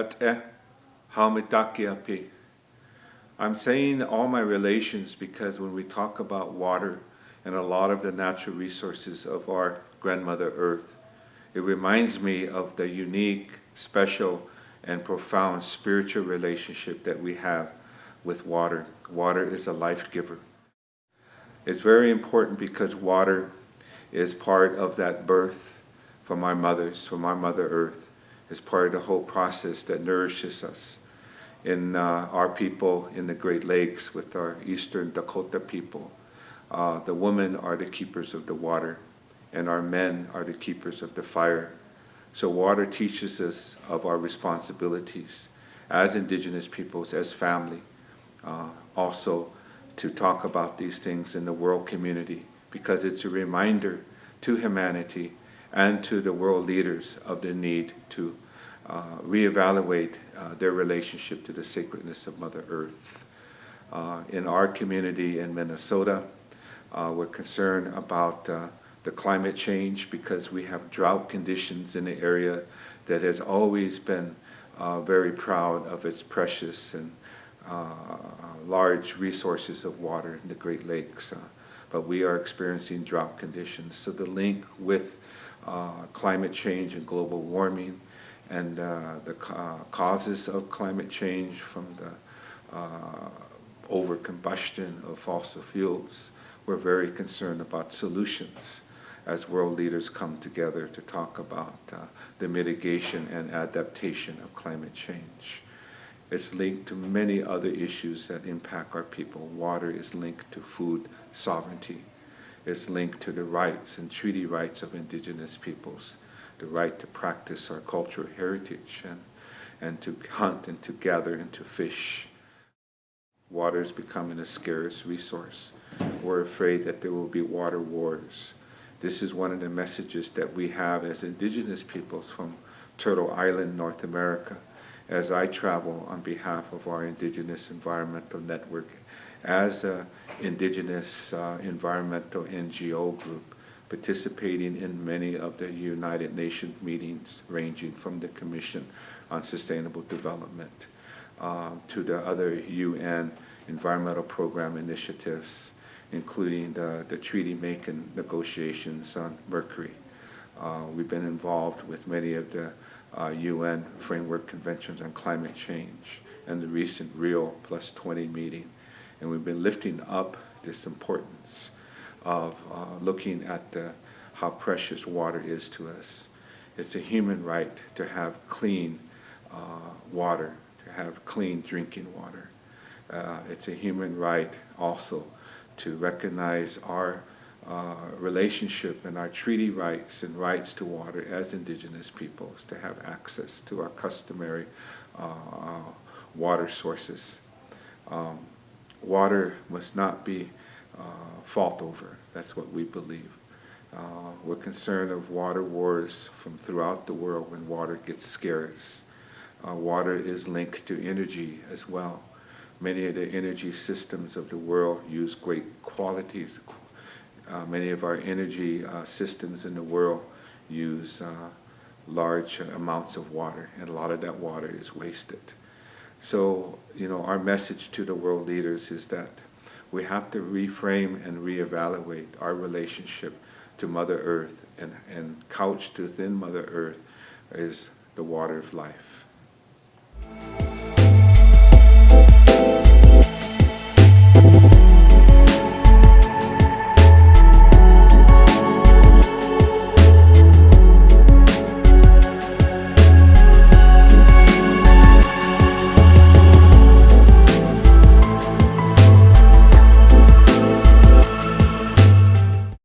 at'e haumitakiapi. I'm saying all my relations because when we talk about water and a lot of the natural resources of our grandmother Earth, it reminds me of the unique, special, and profound spiritual relationship that we have with water. Water is a life giver. It's very important because water is part of that birth from our mothers, from our Mother Earth. It's part of the whole process that nourishes us. In our people in the Great Lakes with our Eastern Dakota people, the women are the keepers of the water and our men are the keepers of the fire. So water teaches us of our responsibilities as Indigenous peoples, as family, also to talk about these things in the world community, because it's a reminder to humanity and to the world leaders of the need to reevaluate their relationship to the sacredness of Mother Earth. In our community in Minnesota, we're concerned about the climate change because we have drought conditions in the area that has always been very proud of its precious and large resources of water in the Great Lakes. But we are experiencing drought conditions. So the link with climate change and global warming and the causes of climate change from the overcombustion of fossil fuels, we're very concerned about solutions as world leaders come together to talk about the mitigation and adaptation of climate change. It's linked to many other issues that impact our people. Water is linked to food sovereignty. It's linked to the rights and treaty rights of Indigenous peoples, the right to practice our cultural heritage and to hunt and to gather and to fish. Water is becoming a scarce resource. We're afraid that there will be water wars. This is one of the messages that we have as Indigenous peoples from Turtle Island, North America, as I travel on behalf of our Indigenous Environmental Network as an Indigenous environmental NGO group, participating in many of the United Nations meetings, ranging from the Commission on Sustainable Development to the other UN environmental program initiatives, including the treaty-making negotiations on Mercury. We've been involved with many of the UN framework conventions on climate change and the recent Rio +20 meeting. And we've been lifting up this importance of looking at how precious water is to us. It's a human right to have clean water, to have clean drinking water. It's a human right also to recognize our relationship and our treaty rights and rights to water as Indigenous peoples, to have access to our customary water sources. Water must not be fought over. That's what we believe. We're concerned of water wars from throughout the world when water gets scarce. Water is linked to energy as well. Many of the energy systems of the world use great qualities. Many of our energy systems in the world use large amounts of water, and a lot of that water is wasted. So, our message to the world leaders is that we have to reframe and reevaluate our relationship to Mother Earth, and couched within Mother Earth is the water of life.